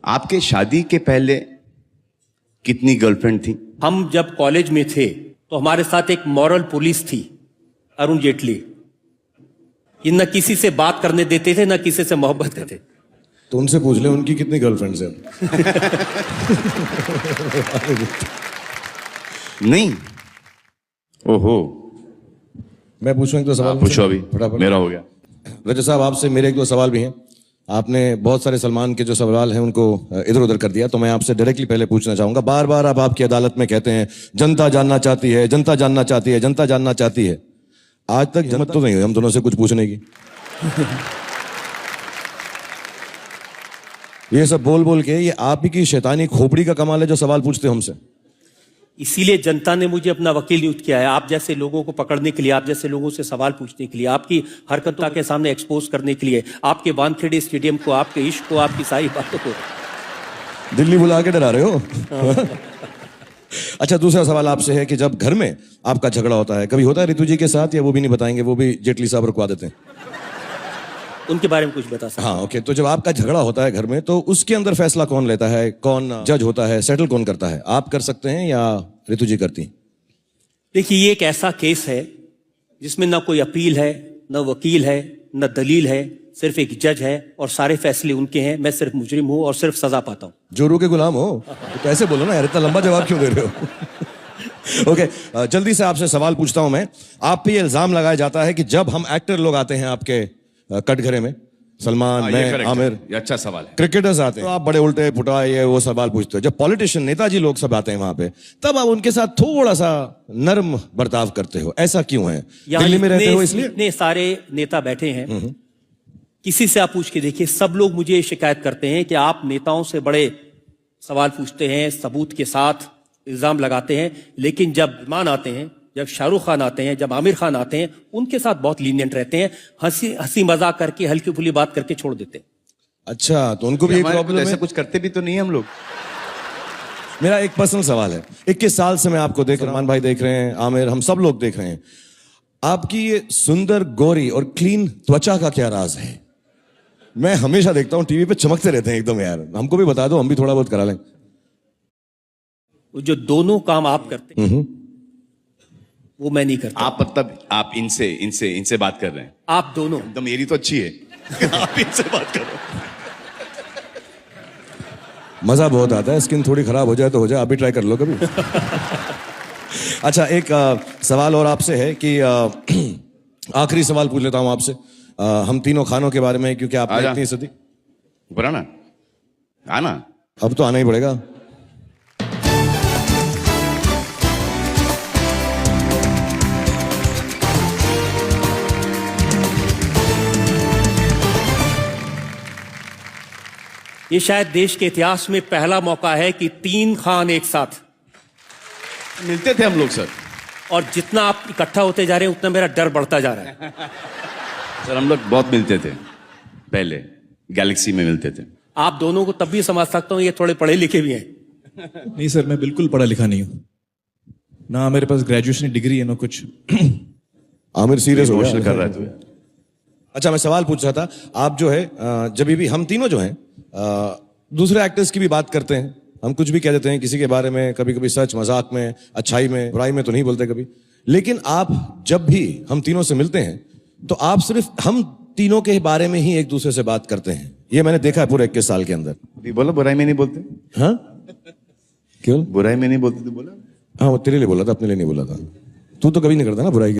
आपके शादी के पहले कितनी गर्लफ्रेंड थी? हम जब कॉलेज में थे तो हमारे साथ एक मॉरल पुलिस थी, अरुण जेटली। ये न किसी से बात करने देते थे, न किसी से मोहब्बत करते थे। तो उनसे पूछ ले उनकी कितनी गर्लफ्रेंड्स हैं। नहीं। ओहो, मैं पूछूं एक दो सवाल? पूछो अभी, फटाफट। मेरा हो गया। रजत साहब, आपसे मेरे एक दो सवाल भी हैं। आपने बहुत सारे सलमान के जो सवाल हैं उनको इधर उधर कर दिया, तो मैं आपसे डायरेक्टली पहले पूछना चाहूंगा। बार बार आप आपकी अदालत में कहते हैं जनता जानना चाहती है, जनता जानना चाहती है, जनता जानना चाहती है। आज तक हिम्मत तो नहीं हुई हम दोनों से कुछ पूछने की। ये सब बोल बोल के ये आप ही की शैतानी खोपड़ी का कमाल है जो सवाल पूछते हो हमसे। इसीलिए जनता ने मुझे अपना वकील नियुक्त किया है, आप जैसे लोगों को पकड़ने के लिए, आप जैसे लोगों से सवाल पूछने के लिए, आपकी हरकतों के सामने एक्सपोज करने के लिए, आपके वानखेड़े स्टेडियम को, आपके इश्क को, आपकी सारी बातों को। दिल्ली बुला के डरा रहे हो। अच्छा, दूसरा सवाल आपसे है कि जब घर में आपका झगड़ा होता है, कभी होता है ऋतु जी के साथ, या वो भी नहीं बताएंगे, वो भी जेटली साहब रुकवा देते हैं? उनके बारे में कुछ बता सकते? हाँ, ओके। तो जब आपका झगड़ा होता है घर में, तो उसके अंदर फैसला कौन लेता है, कौन जज होता है, सेटल कौन करता है? आप कर सकते हैं या ऋतु जी करती? देखिए, ये एक ऐसा केस है जिसमें ना कोई अपील है, न वकील है, न दलील है, सिर्फ एक जज है और सारे फैसले उनके हैं। मैं सिर्फ मुजरिम हूं और सिर्फ सजा पाता हूं। जोरू के गुलाम हो तो ऐसे बोलो ना यार, इतना लंबा जवाब क्यों दे रहे हो? ओके, जल्दी से आपसे सवाल पूछता हूं मैं। आप पे इल्जाम लगाया जाता है कि जब हम एक्टर लोग आते हैं आपके कटघरे में, सलमान, मैं, आमिर, ये अच्छा सवाल है। क्रिकेटर्स आते हैं तो आप बड़े उल्टे पुटा ये वो सवाल पूछते हो। जब पॉलिटिशियन, नेताजी लोग सब आते हैं वहां पे, तब आप उनके साथ थोड़ा सा नर्म बर्ताव करते हो। ऐसा क्यों है? दिल्ली में रहते हो इसलिए? इतने सारे नेता बैठे हैं, किसी से आप पूछ के देखिए, सब लोग मुझे शिकायत करते हैं कि आप नेताओं से बड़े सवाल पूछते हैं, सबूत के साथ इल्जाम लगाते हैं, लेकिन जब मान आते हैं, जब शाहरुख खान आते हैं, जब आमिर खान आते हैं, उनके साथ बहुत लीनियंट रहते हैं, हंसी मजाक करके, हल्की फुल्की बात करके छोड़ देते हैं। अच्छा, तो उनको भी एक प्रॉब्लम है? ऐसा कुछ करते भी तो नहीं हम लोग। मेरा एक पर्सनल सवाल है। 21 साल से मैं आपको देख रहा हूं, सलमान भाई देख रहे हैं, आमिर, हम सब लोग देख रहे हैं। आपकी ये सुंदर, गोरी और क्लीन त्वचा का क्या राज है? मैं हमेशा देखता हूं टीवी पे चमकते रहते हैं एकदम। यार हमको भी बता दो, हम भी थोड़ा बहुत करा लें। जो दोनों काम आप करते हैं वो मैं नहीं करता। आप मतलब आप इनसे बात कर रहे हैं? आप दोनों। तो मेरी तो अच्छी है। आप इनसे बात कर रहे हैं। मजा बहुत आता है। स्किन थोड़ी खराब हो जाए तो हो जाए, आप भी ट्राई कर लो कभी। अच्छा, एक सवाल और आपसे है कि आखिरी सवाल पूछ लेता हूं आपसे। हम तीनों खानों के बारे में, क्योंकि आपने इतनी सदी ऊपर आना। अब तो आना ही पड़ेगा। ये शायद देश के इतिहास में पहला मौका है कि 3 खान एक साथ मिलते थे हम लोग सर। और जितना आप इकट्ठा होते जा रहे हैं उतना मेरा डर बढ़ता जा रहा है। सर हम लोग बहुत मिलते थे पहले, गैलेक्सी में मिलते थे। आप दोनों को तब भी समझ सकता हूं, ये थोड़े पढ़े लिखे भी हैं। नहीं सर, मैं बिल्कुल पढ़ा लिखा नहीं हूं, ना मेरे पास ग्रेजुएशन डिग्री है ना कुछ। आमिर सीरियस हो इमोशनल कर रहा है तू। अच्छा, मैं सवाल पूछ रहा था, आप जो है जब भी हम तीनों जो हैं दूसरे एक्टर्स की भी बात करते हैं, हम कुछ भी कह देते हैं किसी के बारे में, कभी कभी सच मजाक में, अच्छाई में, बुराई में तो नहीं बोलते कभी, लेकिन आप जब भी हम तीनों से मिलते हैं तो आप सिर्फ हम तीनों के बारे में ही एक दूसरे से बात करते हैं। ये मैंने देखा है पूरे 21 साल के अंदर। अभी बोला बुराई में नहीं बोलते? हाँ, क्यों बुराई में नहीं बोलते? तू बोला? हाँ, वो तेरे लिए बोला था, अपने लिए नहीं बोला था। तू तो कभी नहीं करता ना बुराई की।